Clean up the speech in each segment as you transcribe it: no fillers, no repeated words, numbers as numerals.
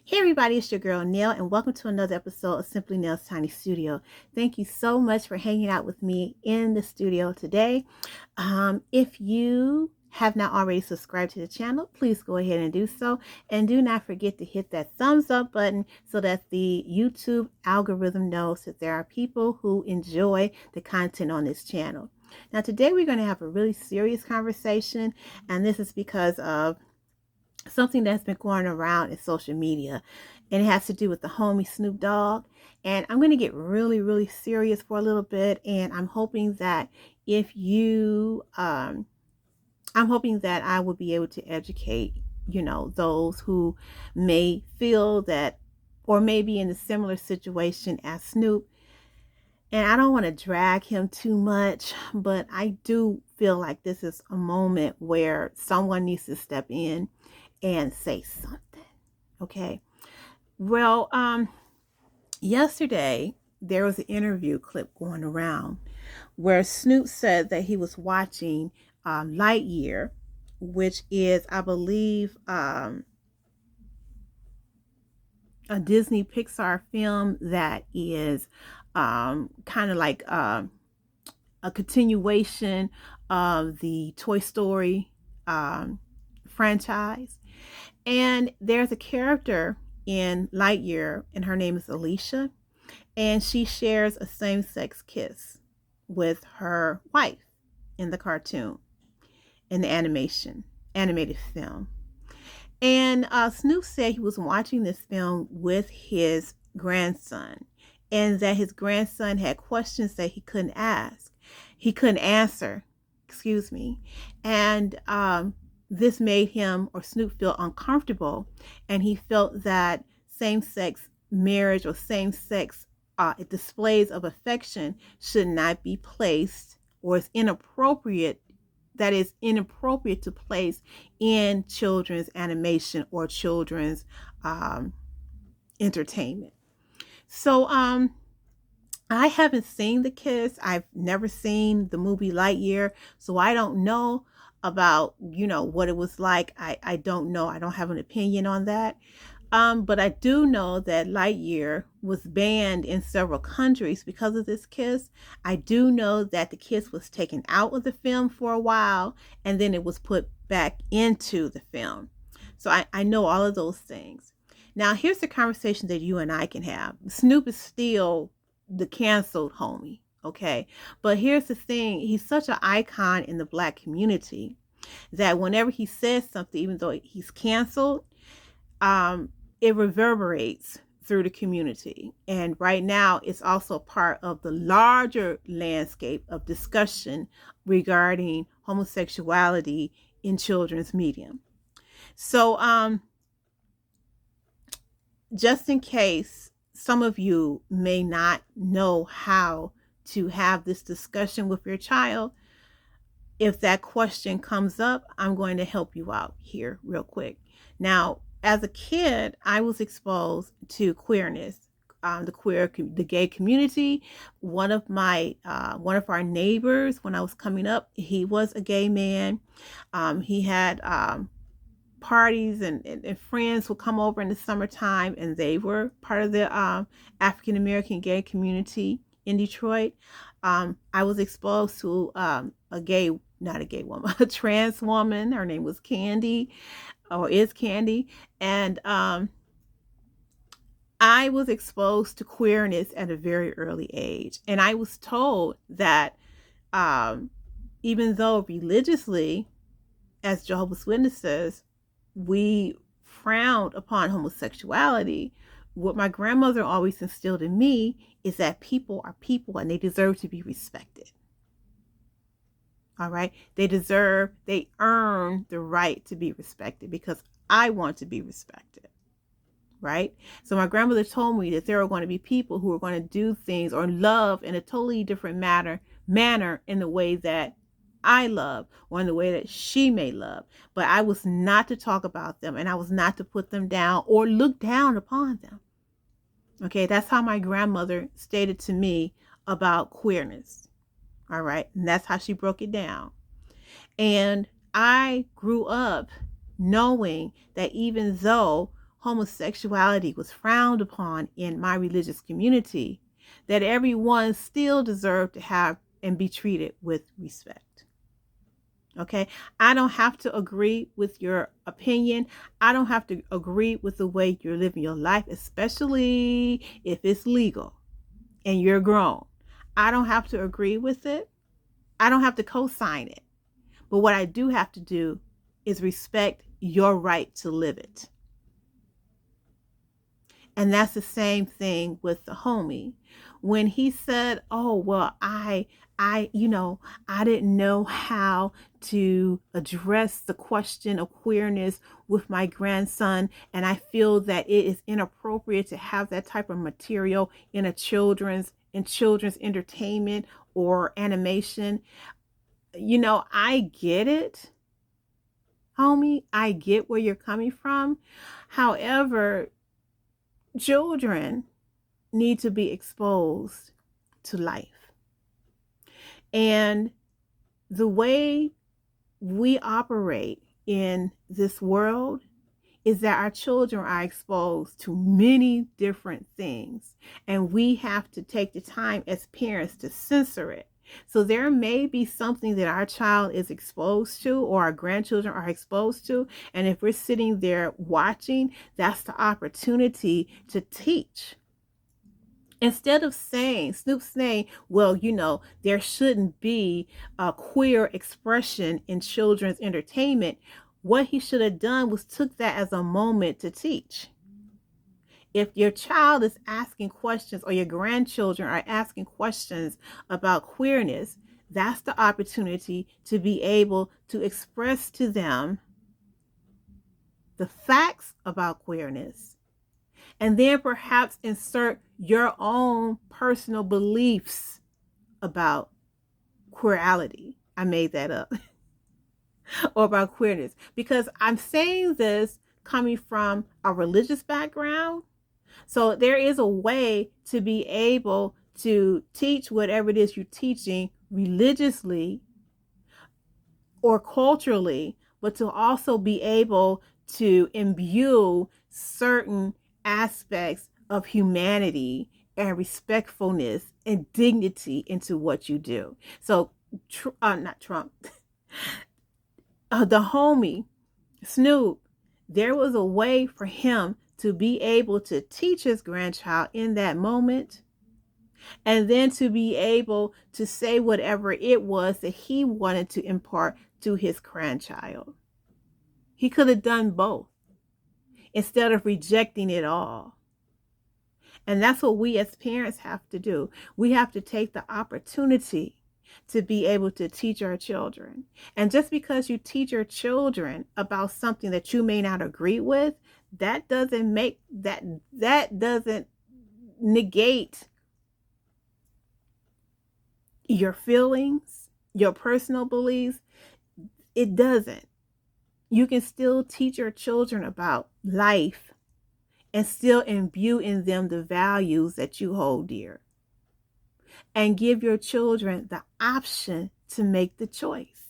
Hey everybody, it's your girl Nail, and welcome to another episode of Simply Nail's Tiny Studio. Thank you so much for hanging out with me in the studio today. If you have not already subscribed to the channel, please go ahead and do so. And do not forget to hit that thumbs up button so that the YouTube algorithm knows that there are people who enjoy the content on this channel. Now, today we're going to have a really serious conversation, and this is because of something that's been going around in social media, and it has to do with the homie Snoop Dogg. And I'm going to get really serious for a little bit, and I'm hoping that if you I'm hoping that I will be able to educate those who may feel that or may be in a similar situation as Snoop. And I don't want to drag him too much, but I do feel like this is a moment where someone needs to step in and say something. Okay. Well, yesterday there was an interview clip going around where Snoop said that he was watching Lightyear, which is, I believe, a Disney Pixar film that is kind of like a continuation of the Toy Story franchise. And there's a character in Lightyear, and her name is Alicia, and she shares a same-sex kiss with her wife in the cartoon, in the animated film. And Snoop said he was watching this film with his grandson, and that his grandson had questions that he couldn't answer, excuse me. And this made him, or Snoop, feel uncomfortable, and he felt that same-sex marriage or same-sex displays of affection should not be placed, or is inappropriate, that is inappropriate to place in children's animation or children's entertainment. So I haven't seen the kiss. I've never seen the movie Lightyear, so I don't know about what it was like. I don't know. I don't have an opinion on that. But I do know that Lightyear was banned in several countries because of this kiss. I do know that the kiss was taken out of the film for a while, and then it was put back into the film. So I know all of those things. Now, here's the conversation that you and I can have. Snoop is still the canceled homie, okay? But here's the thing. He's such an icon in the Black community that whenever he says something, even though he's canceled, it reverberates through the community. And right now, it's also part of the larger landscape of discussion regarding homosexuality in children's media. So, just in case some of you may not know how to have this discussion with your child, if that question comes up, I'm going to help you out here real quick. Now, as a kid, I was exposed to queerness, the gay community. One of our neighbors, when I was coming up, he was a gay man. He had parties, and friends would come over in the summertime, and they were part of the African American gay community in Detroit. I was exposed to not a gay woman, a trans woman. Her name was Candy, or is Candy. And I was exposed to queerness at a very early age. And I was told that even though religiously, as Jehovah's Witnesses, we frowned upon homosexuality, what my grandmother always instilled in me is that people are people and they deserve to be respected. All right. They earn the right to be respected because I want to be respected. Right. So my grandmother told me that there are going to be people who are going to do things or love in a totally different manner in the way that I love, or in the way that she may love. But I was not to talk about them, and I was not to put them down or look down upon them. Okay. That's how my grandmother stated to me about queerness. All right. And that's how she broke it down. And I grew up knowing that even though homosexuality was frowned upon in my religious community, that everyone still deserved to have and be treated with respect. Okay, I don't have to agree with your opinion. I don't have to agree with the way you're living your life, especially if it's legal and you're grown. I don't have to agree with it. I don't have to co-sign it. But what I do have to do is respect your right to live it. And that's the same thing with the homie. When he said, "Oh, well, I didn't know how to address the question of queerness with my grandson, and I feel that it is inappropriate to have that type of material in children's entertainment or animation." I get it, homie. I get where you're coming from. However, children need to be exposed to life. And the way we operate in this world is that our children are exposed to many different things, and we have to take the time as parents to censor it. So there may be something that our child is exposed to or our grandchildren are exposed to, and if we're sitting there watching, that's the opportunity to teach. Instead of Snoop saying, well, there shouldn't be a queer expression in children's entertainment, what he should have done was took that as a moment to teach. If your child is asking questions or your grandchildren are asking questions about queerness, that's the opportunity to be able to express to them the facts about queerness, and then perhaps insert your own personal beliefs about queerality. I made that up. Or about queerness. Because I'm saying this coming from a religious background. So there is a way to be able to teach whatever it is you're teaching religiously or culturally, but to also be able to imbue certain aspects of humanity and respectfulness and dignity into what you do. So, not Trump, the homie, Snoop, there was a way for him to be able to teach his grandchild in that moment, and then to be able to say whatever it was that he wanted to impart to his grandchild. He could have done both instead of rejecting it all. And that's what we as parents have to do. We have to take the opportunity to be able to teach our children. And just because you teach your children about something that you may not agree with, that doesn't negate your feelings, your personal beliefs. It doesn't. You can still teach your children about life and still imbue in them the values that you hold dear, and give your children the option to make the choice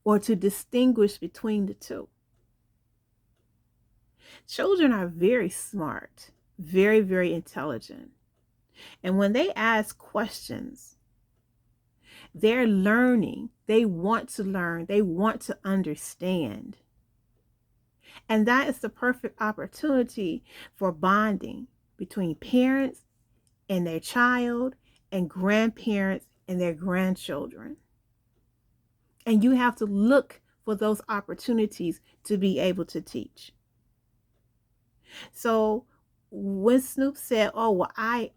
or to distinguish between the two. Children are very smart, very, very intelligent. And when they ask questions, they're learning. They want to learn. They want to understand. And that is the perfect opportunity for bonding between parents and their child and grandparents and their grandchildren. And you have to look for those opportunities to be able to teach. So when Snoop said, oh, well, I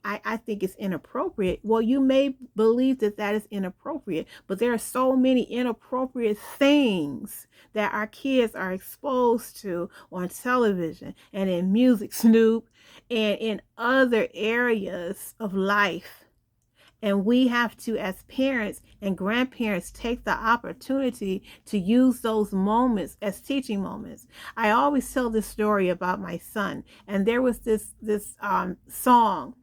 think it's inappropriate. Well, you may believe that is inappropriate, but there are so many inappropriate things that our kids are exposed to on television and in music, Snoop, and in other areas of life. And we have to, as parents and grandparents, take the opportunity to use those moments as teaching moments. I always tell this story about my son, and there was this song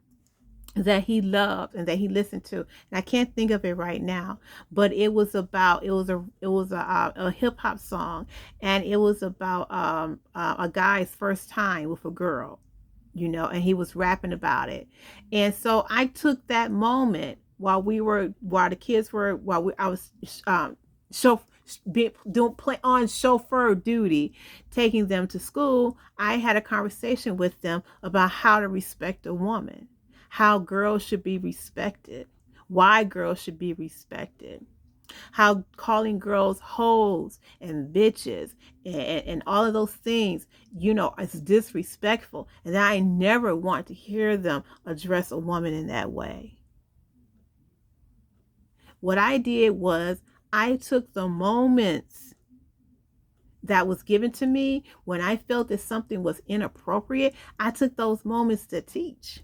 that he loved and that he listened to, and I can't think of it right now, but it was a hip hop song, and it was about a guy's first time with a girl, and he was rapping about it. And so I took that moment while the kids were while we, I was show be, doing play on chauffeur duty, taking them to school. I had a conversation with them about how to respect a woman, how girls should be respected, why girls should be respected, how calling girls hoes and bitches and all of those things, is disrespectful. And I never want to hear them address a woman in that way. What I did was I took the moments that was given to me when I felt that something was inappropriate. I took those moments to teach.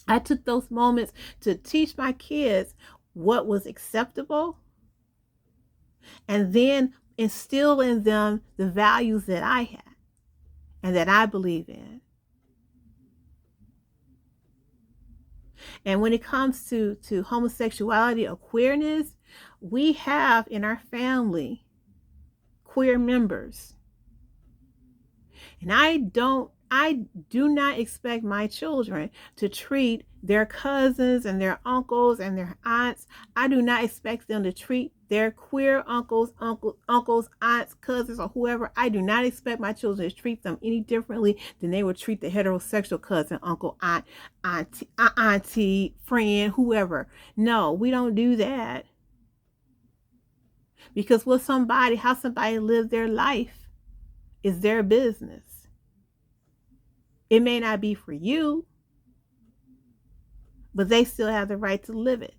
I took those moments to teach my kids what was acceptable, and then instill in them the values that I had and that I believe in. And when it comes to homosexuality or queerness, we have in our family queer members. And I do not expect my children to treat their cousins and their uncles and their aunts. I do not expect them to treat their queer uncles, aunts, cousins, or whoever. I do not expect my children to treat them any differently than they would treat the heterosexual cousin, uncle, aunt, auntie, friend, whoever. No, we don't do that. Because how somebody lives their life is their business. It may not be for you, but they still have the right to live it.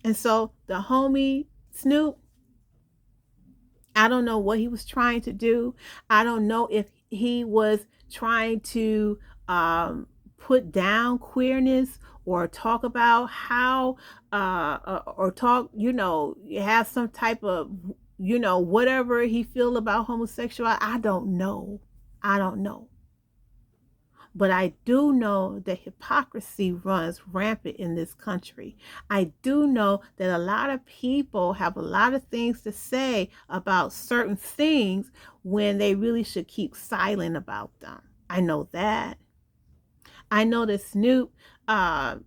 And so the homie Snoop, I don't know what he was trying to do. I don't know if he was trying to put down queerness or talk about how or talk, have some type of, whatever he feel about homosexuality. I don't know. But I do know that hypocrisy runs rampant in this country. I do know that a lot of people have a lot of things to say about certain things when they really should keep silent about them. I know that. I know that Snoop, starred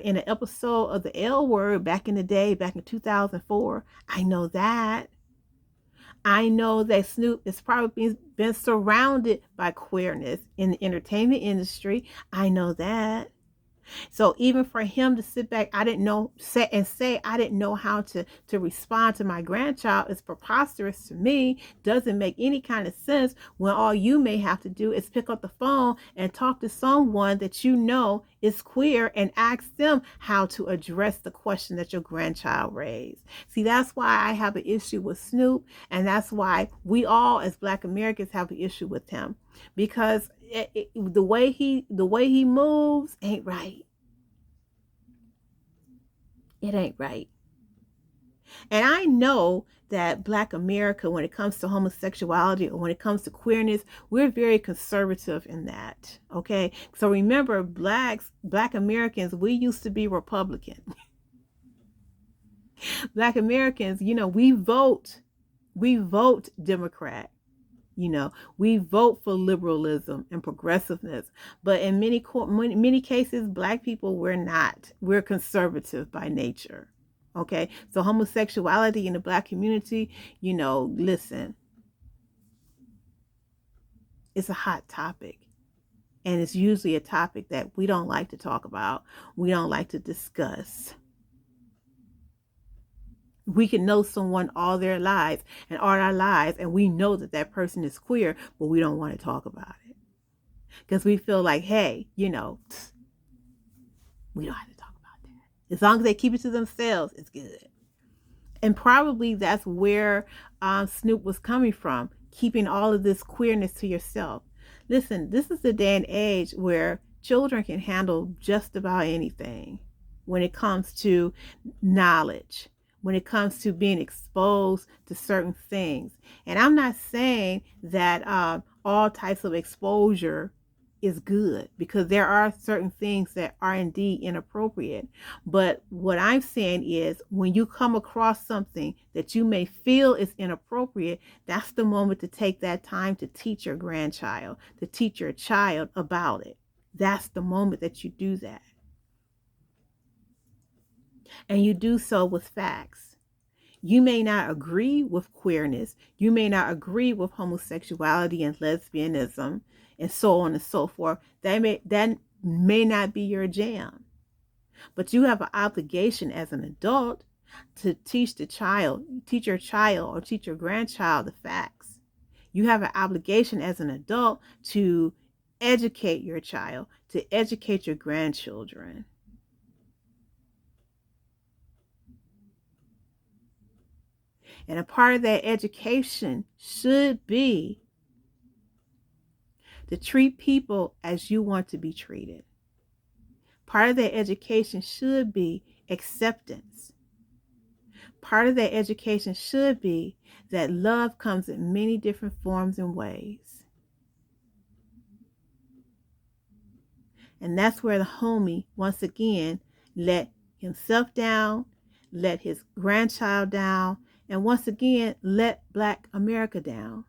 in an episode of The L Word back in the day, back in 2004. I know that. I know that Snoop has probably been surrounded by queerness in the entertainment industry. I know that. So even for him to sit back, I didn't know, say I didn't know how to respond to my grandchild is preposterous to me. Doesn't make any kind of sense when all you may have to do is pick up the phone and talk to someone that you know is queer and ask them how to address the question that your grandchild raised. See, that's why I have an issue with Snoop, and that's why we all as Black Americans have an issue with him, because the way he moves ain't right. It ain't right. And I know that Black America, when it comes to homosexuality or when it comes to queerness, we're very conservative in that. Okay. So remember, Black Americans, we used to be Republican. Black Americans, we vote Democrat. We vote for liberalism and progressiveness, but in many cases, Black people, we're not. We're conservative by nature. Okay, so homosexuality in the Black community, listen, it's a hot topic, and it's usually a topic that we don't like to talk about. We don't like to discuss. We can know someone all their lives and all our lives, and we know that that person is queer, but we don't want to talk about it because we feel like, hey, we don't have to talk about that. As long as they keep it to themselves, it's good. And probably that's where Snoop was coming from, keeping all of this queerness to yourself. Listen, this is the day and age where children can handle just about anything when it comes to knowledge, when it comes to being exposed to certain things. And I'm not saying that all types of exposure is good, because there are certain things that are indeed inappropriate. But what I'm saying is, when you come across something that you may feel is inappropriate, that's the moment to take that time to teach your grandchild, to teach your child about it. That's the moment that you do that. And you do so with facts. You may not agree with queerness. You may not agree with homosexuality and lesbianism and so on and so forth. That may not be your jam. But you have an obligation as an adult to teach your child or teach your grandchild the facts. You have an obligation as an adult to educate your child, to educate your grandchildren. And a part of that education should be to treat people as you want to be treated. Part of that education should be acceptance. Part of that education should be that love comes in many different forms and ways. And that's where the homie, once again, let himself down, let his grandchild down, and once again, let Black America down.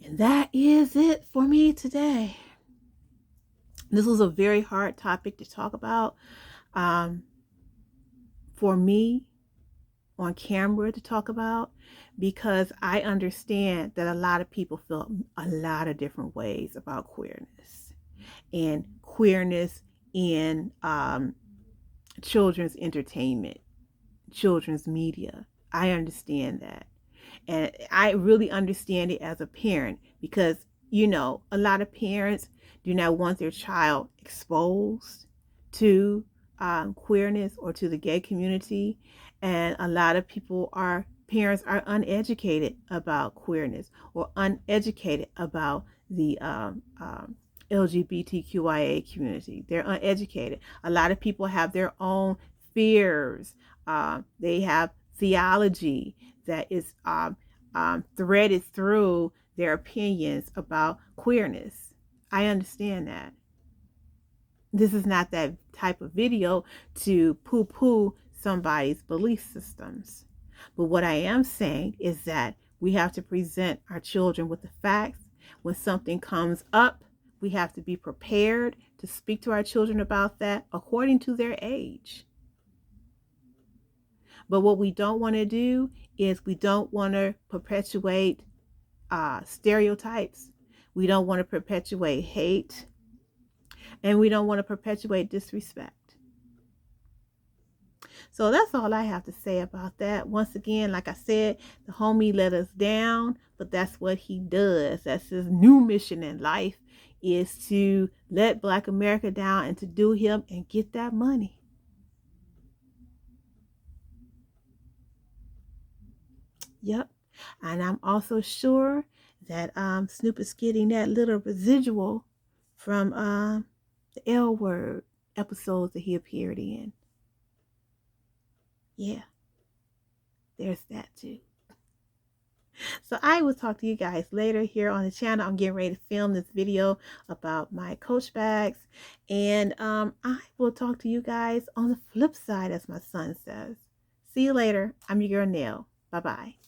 And that is it for me today. This was a very hard topic to talk about. For me, on camera to talk about, because I understand that a lot of people feel a lot of different ways about queerness and queerness in children's entertainment, children's media. I understand that. And I really understand it as a parent, because, a lot of parents do not want their child exposed to queerness or to the gay community. And a lot of parents are uneducated about queerness, or uneducated about the LGBTQIA community. They're uneducated. A lot of people have their own fears. They have theology that is threaded through their opinions about queerness. I understand that. This is not that type of video to poo-poo somebody's belief systems. But what I am saying is that we have to present our children with the facts. When something comes up, we have to be prepared to speak to our children about that according to their age. But what we don't want to do is, we don't want to perpetuate stereotypes. We don't want to perpetuate hate. And we don't want to perpetuate disrespect. So that's all I have to say about that. Once again, like I said, the homie let us down, but that's what he does. That's his new mission in life, is to let Black America down and to do him and get that money. Yep. And I'm also sure that Snoop is getting that little residual from the L Word episodes that he appeared in. Yeah, there's that too. So I will talk to you guys later here on the channel. I'm getting ready to film this video about my Coach bags. And I will talk to you guys on the flip side, as my son says. See you later. I'm your girl, Nell. Bye-bye.